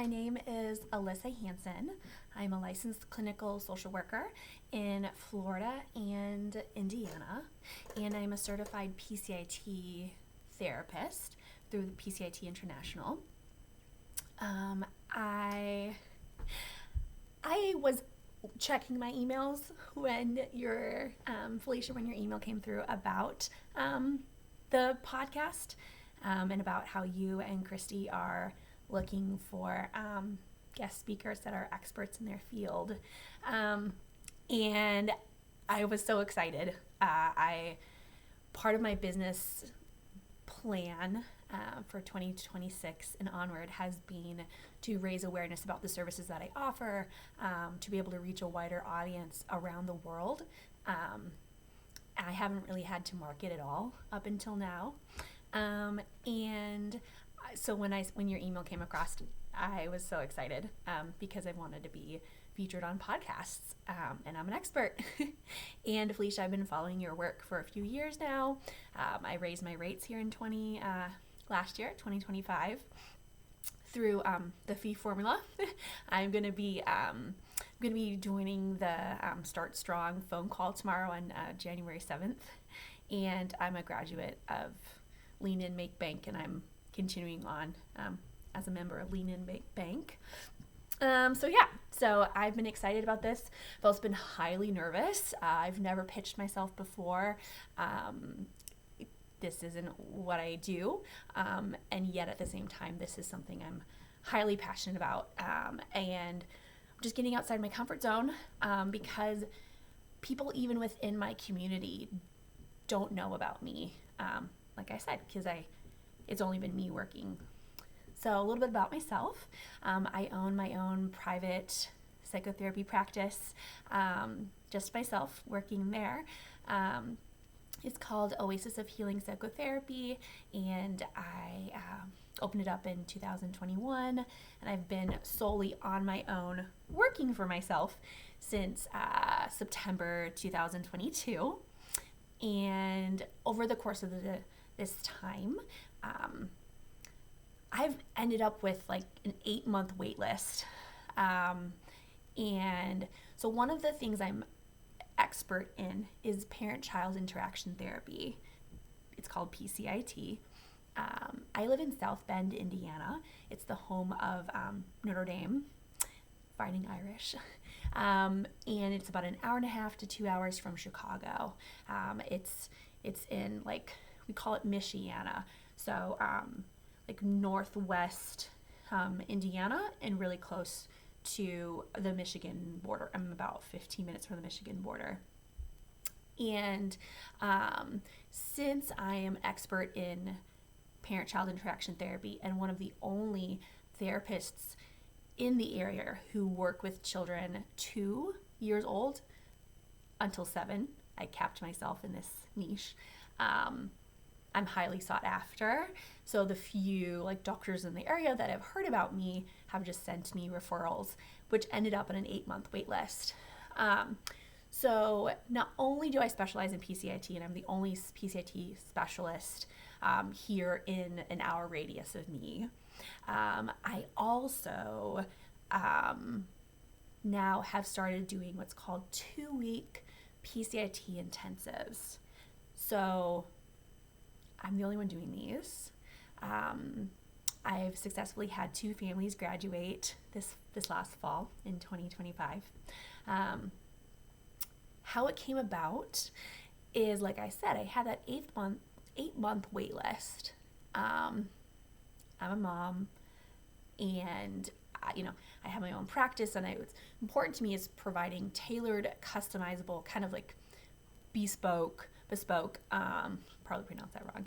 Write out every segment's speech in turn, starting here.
My name is Alyssa Hansen. I'm a licensed clinical social worker in Florida and Indiana, and I'm a certified PCIT therapist through the PCIT International. I was checking my emails when Felicia, when your email came through about the podcast and about how you and Kristie are looking for guest speakers that are experts in their field. And I was so excited. Part of my business plan for 2026 and onward has been to raise awareness about the services that I offer, to be able to reach a wider audience around the world. I haven't really had to market at all up until now. And so when your email came across, I was so excited because I wanted to be featured on podcasts, and I'm an expert. And Felicia, I've been following your work for a few years now. I raised my rates here in last year, 2025, through the fee formula. I'm going to be joining the Start Strong phone call tomorrow on January 7th, and I'm a graduate of Lean In Make Bank, and I'm continuing on as a member of Lean In Make Bank. So I've been excited about this. I've also been highly nervous. I've never pitched myself before. This isn't what I do, and yet at the same time, this is something I'm highly passionate about, and I'm just getting outside my comfort zone because people even within my community don't know about me, like I said, because it's only been me working. So a little bit about myself. I own my own private psychotherapy practice, just myself working there. It's called Oasis of Healing Psychotherapy, and I opened it up in 2021, and I've been solely on my own working for myself since September 2022. And over the course of this time, I've ended up with like an 8-month wait list. And so one of the things I'm expert in is parent-child interaction therapy. It's called PCIT. I live in South Bend, Indiana. It's the home of Notre Dame, Fighting Irish. And it's about an hour and a half to 2 hours from Chicago. It's in, like, we call it Michiana. So like northwest Indiana, and really close to the Michigan border. I'm about 15 minutes from the Michigan border. And since I am expert in parent-child interaction therapy and one of the only therapists in the area who work with children 2 years old until 7, I capped myself in this niche. I'm highly sought after. So the few doctors in the area that have heard about me have just sent me referrals, which ended up on an 8-month wait list. So not only do I specialize in PCIT, and I'm the only PCIT specialist here in an hour radius of me, I also now have started doing what's called 2-week PCIT intensives. So I'm the only one doing these. I've successfully had 2 families graduate this last fall in 2025. How it came about is, like I said, I had that 8-month wait list. I'm a mom, and I have my own practice, and what's important to me is providing tailored, customizable, kind of like bespoke, probably pronounced that wrong,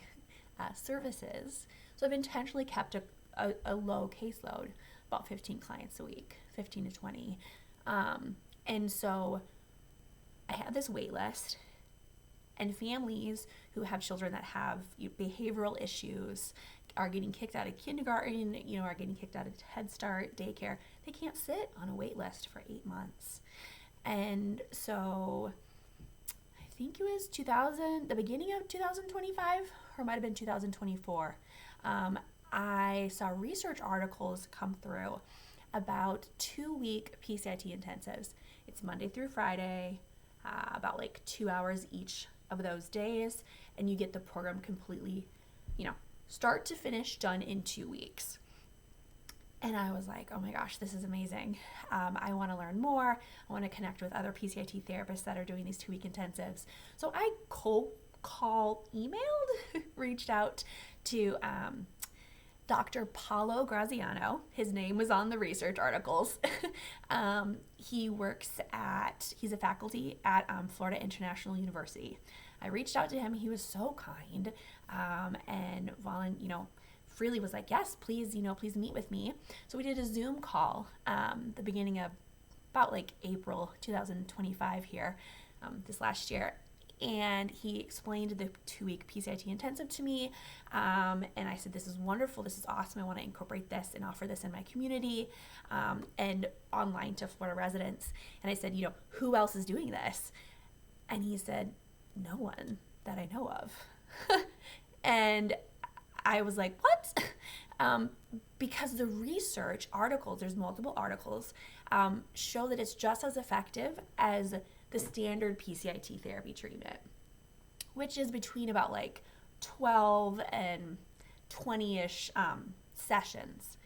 services. So I've intentionally kept a low caseload, about 15 clients a week, 15 to 20. And so I had this wait list, and families who have children that have behavioral issues, are getting kicked out of kindergarten, are getting kicked out of Head Start, daycare, they can't sit on a wait list for 8 months. And so I think it was the beginning of 2025, or it might have been 2024. I saw research articles come through about 2-week PCIT intensives. It's Monday through Friday, about like 2 hours each of those days, and you get the program completely, start to finish done in 2 weeks. And I was like, oh my gosh, this is amazing. I want to learn more. I want to connect with other PCIT therapists that are doing these 2-week intensives. So I emailed, reached out to Dr. Paulo Graziano. His name was on the research articles. He's a faculty at Florida International University. I reached out to him. He was so kind, and freely was like, yes, please meet with me. So we did a Zoom call, the beginning of about like April 2025 here, this last year. And he explained the 2-week PCIT intensive to me. And I said, this is wonderful. This is awesome. I want to incorporate this and offer this in my community, and online to Florida residents. And I said, who else is doing this? And he said, no one that I know of. And I was like, what? Because the research articles, there's multiple articles, show that it's just as effective as the standard PCIT therapy treatment, which is between about like 12 and 20-ish sessions.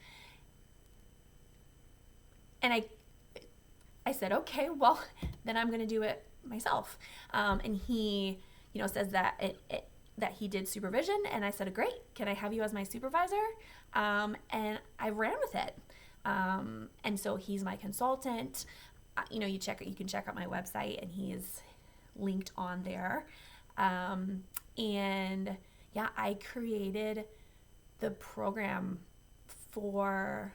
And I said, okay, well, then I'm going to do it myself. And he, says that that he did supervision, and I said, great, can I have you as my supervisor? And I ran with it. And so he's my consultant. You can check out my website, and he is linked on there. And yeah, I created the program for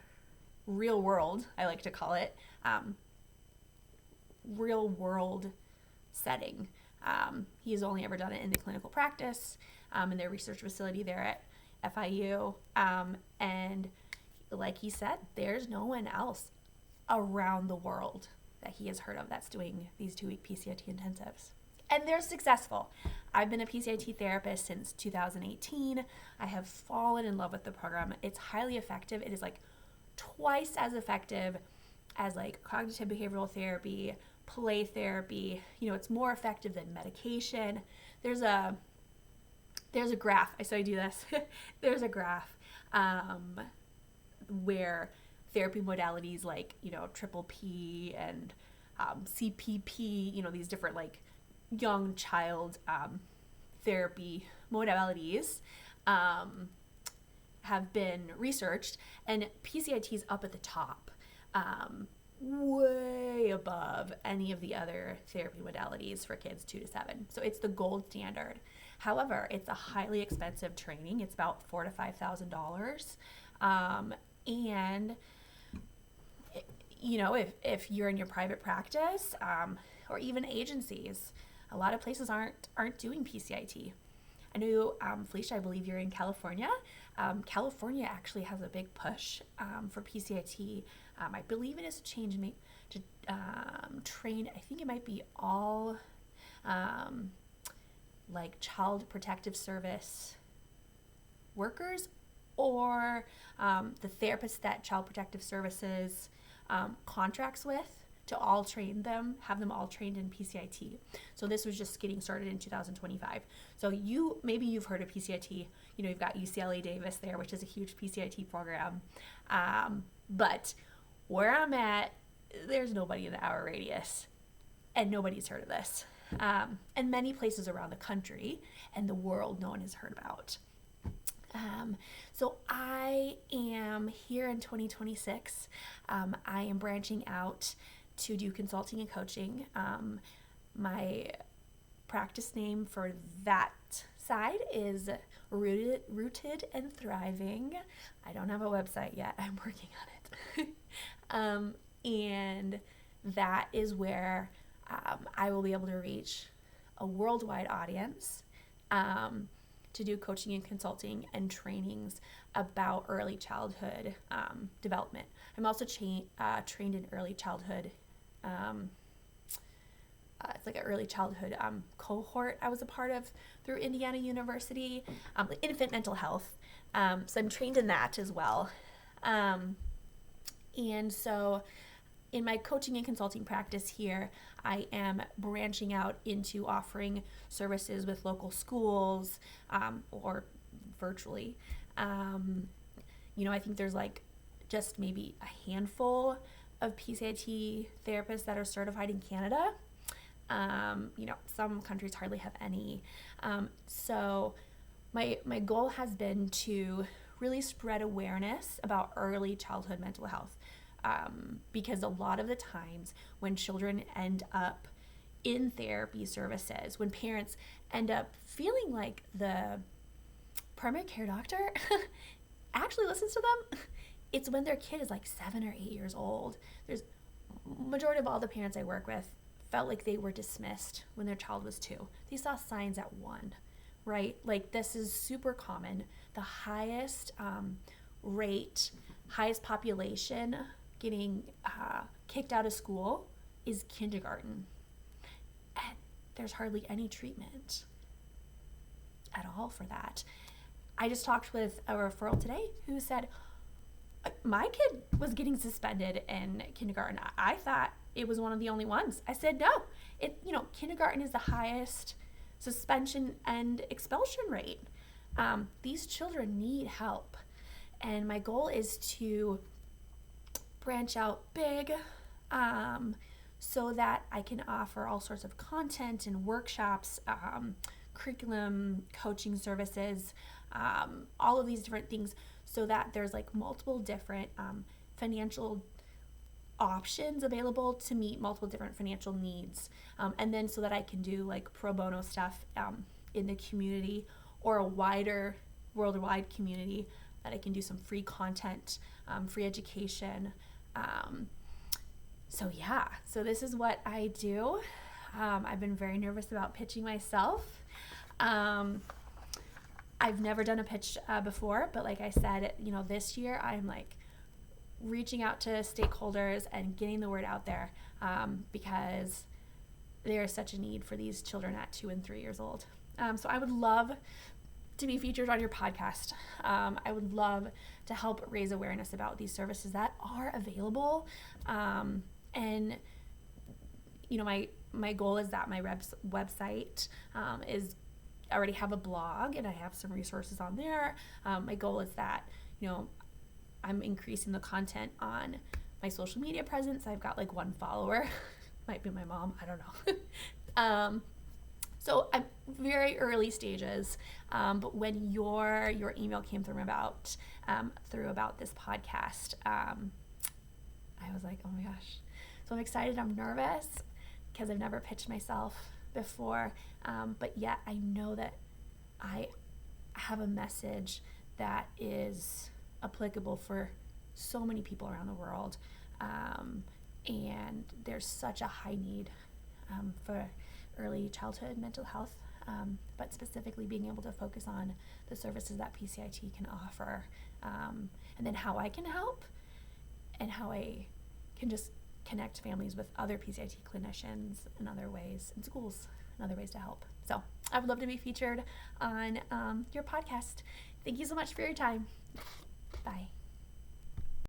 real world, I like to call it, real world setting. He's only ever done it in the clinical practice, in their research facility there at FIU. And like he said, there's no one else around the world that he has heard of that's doing these 2-week PCIT intensives. And they're successful. I've been a PCIT therapist since 2018. I have fallen in love with the program. It's highly effective. It is like twice as effective as like cognitive behavioral therapy, play therapy. It's more effective than medication. There's a graph. I do this. There's a graph where therapy modalities like, triple P and CPP, these different like young child therapy modalities have been researched, and PCIT is up at the top, way above any of the other therapy modalities for kids 2 to 7. So it's the gold standard. However, it's a highly expensive training. It's about $4,000 to $5,000. And if you're in your private practice, or even agencies, a lot of places aren't doing PCIT. I know, Felicia, I believe you're in California. California actually has a big push for PCIT. I believe it is changing to train, I think it might be all like child protective service workers, or the therapists that child protective services contracts with, to all train them, have them all trained in PCIT. So this was just getting started in 2025. So maybe you've heard of PCIT. You've got UCLA Davis there, which is a huge PCIT program. But where I'm at, there's nobody in the hour radius, and nobody's heard of this. And many places around the country and the world no one has heard about. So I am here in 2026. I am branching out to do consulting and coaching. My practice name for that side is Rooted and Thriving. I don't have a website yet. I'm working on it. And that is where I will be able to reach a worldwide audience to do coaching and consulting and trainings about early childhood development. I'm also trained in early childhood. It's like an early childhood cohort I was a part of through Indiana University, infant mental health. So I'm trained in that as well. And so in my coaching and consulting practice here, I am branching out into offering services with local schools or virtually. I think there's like just maybe a handful of PCIT therapists that are certified in Canada. Some countries hardly have any. So my goal has been to really spread awareness about early childhood mental health. Because a lot of the times when children end up in therapy services, when parents end up feeling like the primary care doctor actually listens to them, it's when their kid is like 7 or 8 years old. There's majority of all the parents I work with felt like they were dismissed when their child was 2. They saw signs at 1, right? Like this is super common. The highest rate, highest population getting kicked out of school is kindergarten. And there's hardly any treatment at all for that. I just talked with a referral today who said, my kid was getting suspended in kindergarten. I thought it was one of the only ones. I said, no, kindergarten is the highest suspension and expulsion rate. These children need help. And my goal is to branch out big so that I can offer all sorts of content and workshops, curriculum, coaching services, all of these different things so that there's like multiple different financial options available to meet multiple different financial needs. And then so that I can do like pro bono stuff in the community or a wider worldwide community that I can do some free content, free education. So this is what I do. I've been very nervous about pitching myself. I've never done a pitch before, but like I said, this year I'm like reaching out to stakeholders and getting the word out there because there is such a need for these children at 2 and 3 years old. So I would love to be featured on your podcast. I would love to help raise awareness about these services that are available. And my goal is that my website is already have a blog and I have some resources on there. My goal is that, I'm increasing the content on my social media presence. I've got like 1 follower, might be my mom, I don't know. So I'm very early stages, but when your email came through about this podcast, I was like, oh my gosh. So I'm excited. I'm nervous because I've never pitched myself before, but yet I know that I have a message that is applicable for so many people around the world, and there's such a high need for early childhood mental health, but specifically being able to focus on the services that PCIT can offer, and then how I can help and how I can just connect families with other PCIT clinicians in other ways, and schools and other ways to help. So I would love to be featured on your podcast. Thank you so much for your time. Bye.